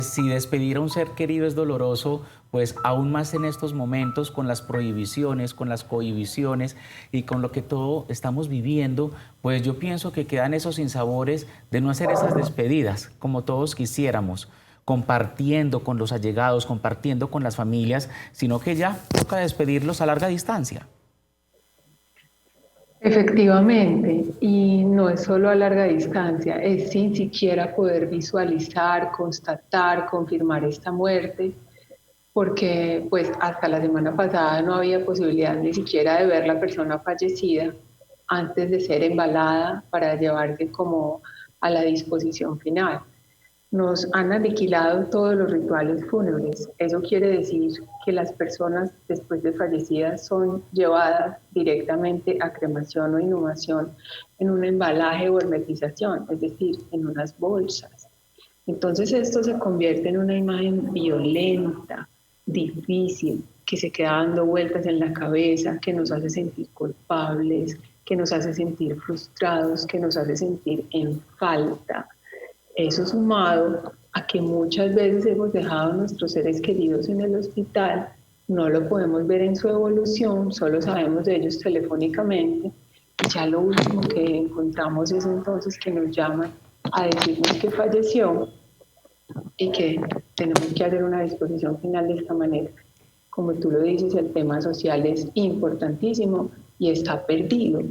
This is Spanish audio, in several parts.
Si despedir a un ser querido es doloroso, pues aún más en estos momentos con las prohibiciones, con las cohibiciones y con lo que todo estamos viviendo, pues yo pienso que quedan esos sinsabores de no hacer esas despedidas como todos quisiéramos, compartiendo con los allegados, compartiendo con las familias, sino que ya toca despedirlos a larga distancia. Efectivamente, y no es solo a larga distancia, es sin siquiera poder visualizar, constatar, confirmar esta muerte, porque pues hasta la semana pasada no había posibilidad ni siquiera de ver la persona fallecida antes de ser embalada para llevarse como a la disposición final. Nos han aniquilado todos los rituales fúnebres. Eso quiere decir que las personas después de fallecidas son llevadas directamente a cremación o inhumación en un embalaje o hermetización, es decir, en unas bolsas. Entonces esto se convierte en una imagen violenta, difícil, que se queda dando vueltas en la cabeza, que nos hace sentir culpables, que nos hace sentir frustrados, que nos hace sentir en falta. Eso sumado a que muchas veces hemos dejado a nuestros seres queridos en el hospital, no lo podemos ver en su evolución, solo sabemos de ellos telefónicamente, y ya lo último que encontramos es entonces que nos llaman a decirnos que falleció y que tenemos que hacer una disposición final de esta manera. Como tú lo dices, el tema social es importantísimo y está perdido.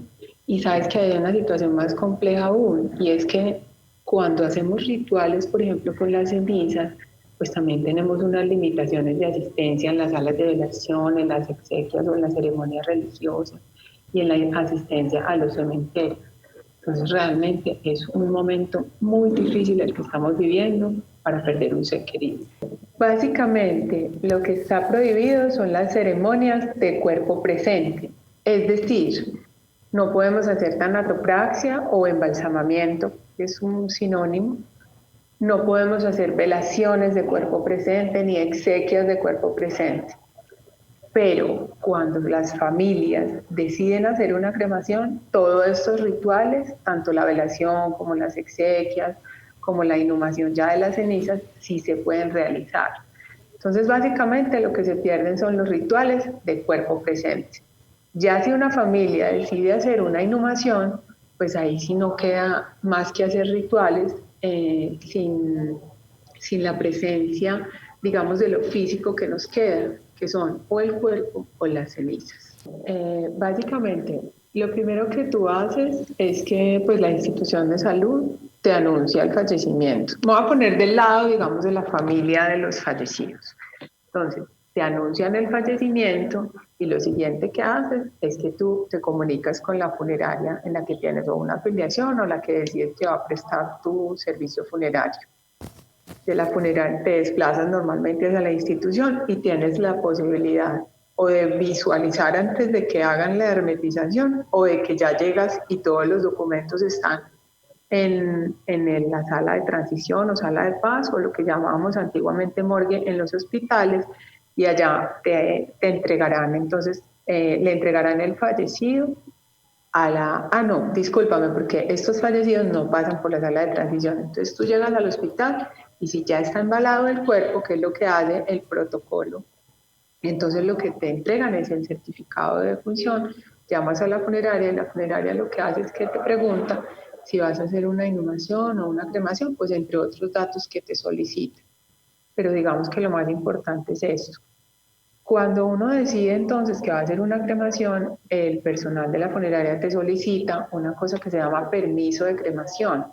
Y sabes que hay una situación más compleja aún, y es que cuando hacemos rituales, por ejemplo, con las cenizas, pues también tenemos unas limitaciones de asistencia en las salas de velación, en las exequias o en las ceremonias religiosas y en la asistencia a los cementerios. Entonces realmente es un momento muy difícil el que estamos viviendo para perder un ser querido. Básicamente lo que está prohibido son las ceremonias de cuerpo presente, es decir, no podemos hacer tanatopraxia o embalsamamiento, que es un sinónimo. No podemos hacer velaciones de cuerpo presente ni exequias de cuerpo presente. Pero cuando las familias deciden hacer una cremación, todos estos rituales, tanto la velación como las exequias, como la inhumación ya de las cenizas, sí se pueden realizar. Entonces, básicamente lo que se pierden son los rituales de cuerpo presente. Ya si una familia decide hacer una inhumación, pues ahí sí no queda más que hacer rituales sin la presencia, digamos, de lo físico que nos queda, que son o el cuerpo o las cenizas. Básicamente, lo primero que tú haces es que pues, la institución de salud te anuncia el fallecimiento. Me voy a poner del lado, digamos, de la familia de los fallecidos. Entonces, te anuncian el fallecimiento y lo siguiente que haces es que tú te comunicas con la funeraria en la que tienes o una afiliación o la que decides que va a prestar tu servicio funerario. De la funeraria te desplazas normalmente hacia la institución y tienes la posibilidad o de visualizar antes de que hagan la hermetización o de que ya llegas y todos los documentos están en la sala de transición o sala de paz o lo que llamábamos antiguamente morgue en los hospitales y allá te entregarán entonces, le entregarán el fallecido a la, no, discúlpame, porque estos fallecidos no pasan por la sala de transición. Entonces tú llegas al hospital y si ya está embalado el cuerpo, que es lo que hace el protocolo, entonces lo que te entregan es el certificado de defunción, llamas a la funeraria y la funeraria lo que hace es que te pregunta si vas a hacer una inhumación o una cremación, pues entre otros datos que te solicita. Pero digamos que lo más importante es eso. Cuando uno decide entonces que va a hacer una cremación, el personal de la funeraria te solicita una cosa que se llama permiso de cremación.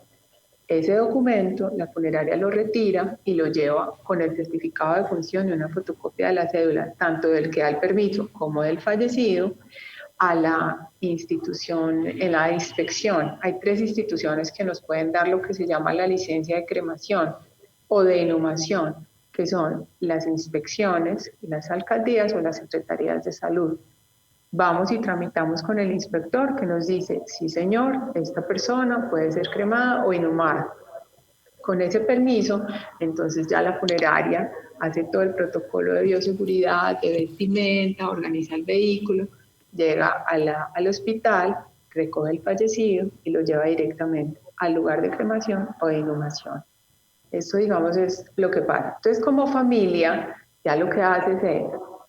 Ese documento, la funeraria lo retira y lo lleva con el certificado de función y una fotocopia de la cédula, tanto del que da el permiso como del fallecido, a la institución en la inspección. Hay 3 instituciones que nos pueden dar lo que se llama la licencia de cremación o de inhumación, que son las inspecciones, las alcaldías o las secretarías de salud. Vamos y tramitamos con el inspector que nos dice, sí señor, esta persona puede ser cremada o inhumada. Con ese permiso, entonces ya la funeraria hace todo el protocolo de bioseguridad, de vestimenta, organiza el vehículo, llega al hospital, recoge el fallecido y lo lleva directamente al lugar de cremación o de inhumación. Eso, digamos, es lo que pasa. Entonces, como familia, ya lo que haces es,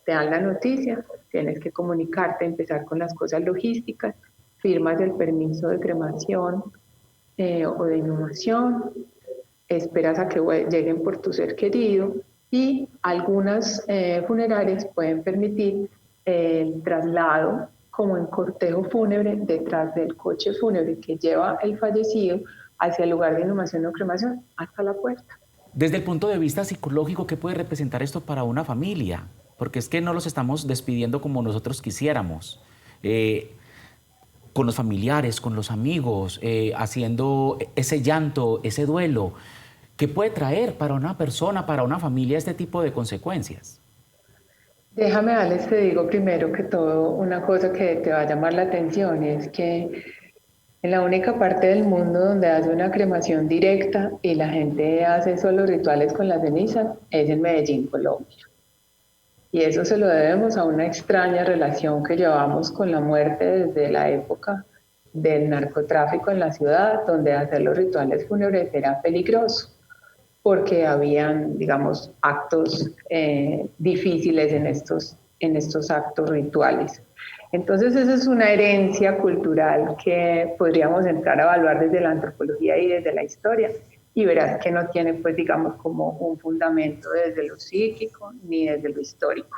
te dan la noticia, tienes que comunicarte, empezar con las cosas logísticas, firmas el permiso de cremación o de inhumación, esperas a que lleguen por tu ser querido y algunas funerarias pueden permitir el traslado como en cortejo fúnebre detrás del coche fúnebre que lleva el fallecido hacia el lugar de inhumación o cremación hasta la puerta. Desde el punto de vista psicológico, ¿qué puede representar esto para una familia? Porque es que no los estamos despidiendo como nosotros quisiéramos. Con los familiares, con los amigos, haciendo ese llanto, ese duelo. ¿Qué puede traer para una persona, para una familia, este tipo de consecuencias? Déjame, Alex, te digo primero que todo una cosa que te va a llamar la atención, y es que en la única parte del mundo donde hace una cremación directa y la gente hace solo rituales con las cenizas es en Medellín, Colombia. Y eso se lo debemos a una extraña relación que llevamos con la muerte desde la época del narcotráfico en la ciudad, donde hacer los rituales fúnebres era peligroso, porque habían, digamos, actos difíciles en estos actos rituales. Entonces, esa es una herencia cultural que podríamos entrar a evaluar desde la antropología y desde la historia, y verás que no tiene, pues, digamos, como un fundamento desde lo psíquico ni desde lo histórico,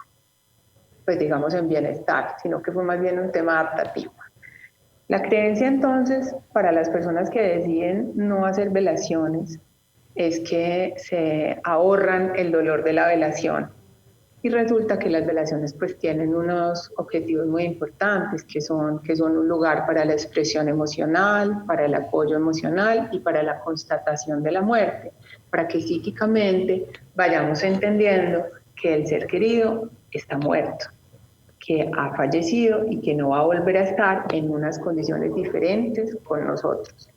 pues, digamos, en bienestar, sino que fue más bien un tema adaptativo. La creencia, entonces, para las personas que deciden no hacer velaciones es que se ahorran el dolor de la velación. Y resulta que las velaciones pues tienen unos objetivos muy importantes que son un lugar para la expresión emocional, para el apoyo emocional y para la constatación de la muerte, para que psíquicamente vayamos entendiendo que el ser querido está muerto, que ha fallecido y que no va a volver a estar en unas condiciones diferentes con nosotros.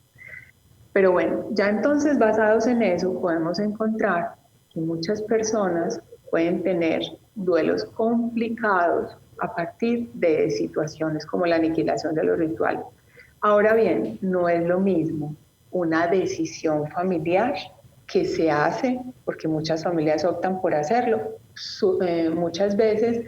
Pero bueno, ya entonces basados en eso podemos encontrar que muchas personas pueden tener duelos complicados a partir de situaciones como la aniquilación de los rituales. Ahora bien, no es lo mismo una decisión familiar que se hace, porque muchas familias optan por hacerlo, muchas veces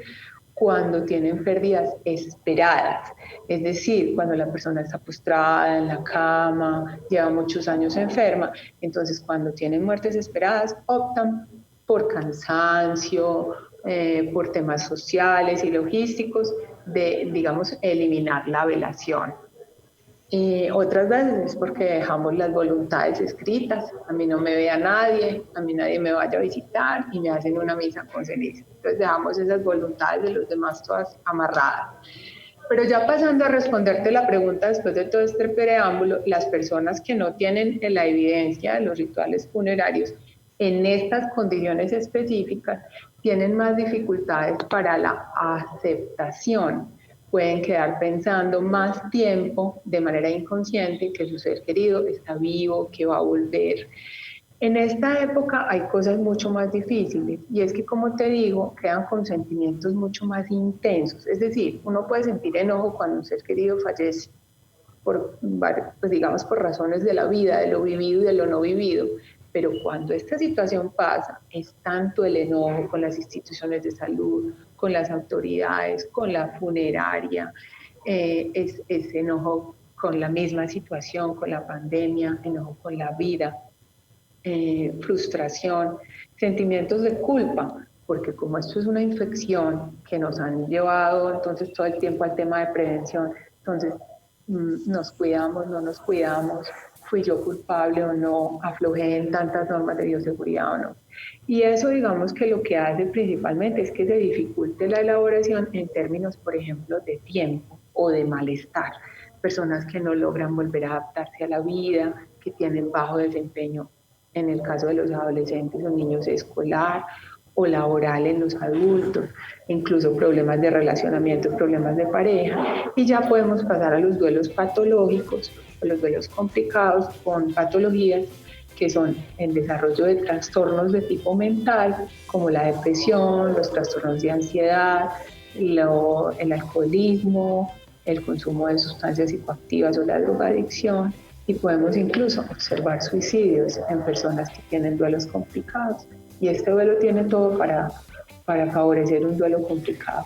cuando tienen pérdidas esperadas, es decir, cuando la persona está postrada en la cama, lleva muchos años enferma, entonces cuando tienen muertes esperadas optan por cansancio, por temas sociales y logísticos, de, digamos, eliminar la velación. Y otras veces es porque dejamos las voluntades escritas, a mí no me vea nadie, a mí nadie me vaya a visitar y me hacen una misa con ceniza. Entonces dejamos esas voluntades de los demás todas amarradas. Pero ya pasando a responderte la pregunta después de todo este preámbulo, las personas que no tienen la evidencia de los rituales funerarios en estas condiciones específicas tienen más dificultades para la aceptación, pueden quedar pensando más tiempo de manera inconsciente que su ser querido está vivo, que va a volver. En esta época hay cosas mucho más difíciles y es que, como te digo, quedan con sentimientos mucho más intensos. Es decir, uno puede sentir enojo cuando un ser querido fallece, pues digamos, por razones de la vida, de lo vivido y de lo no vivido. Pero cuando esta situación pasa, es tanto el enojo con las instituciones de salud, con las autoridades, con la funeraria, es enojo con la misma situación, con la pandemia, enojo con la vida, frustración, sentimientos de culpa, porque como esto es una infección que nos han llevado entonces todo el tiempo al tema de prevención, entonces nos cuidamos, no nos cuidamos, fui yo culpable o no, aflojé en tantas normas de bioseguridad o no. Y eso, digamos, que lo que hace principalmente es que se dificulte la elaboración en términos, por ejemplo, de tiempo o de malestar. Personas que no logran volver a adaptarse a la vida, que tienen bajo desempeño en el caso de los adolescentes o niños escolar o laboral en los adultos, incluso problemas de relacionamiento, problemas de pareja, y ya podemos pasar a los duelos patológicos o los duelos complicados con patologías que son el desarrollo de trastornos de tipo mental, como la depresión, los trastornos de ansiedad, el alcoholismo, el consumo de sustancias psicoactivas o la drogadicción, y podemos incluso observar suicidios en personas que tienen duelos complicados. Y este duelo tiene todo para favorecer un duelo complicado.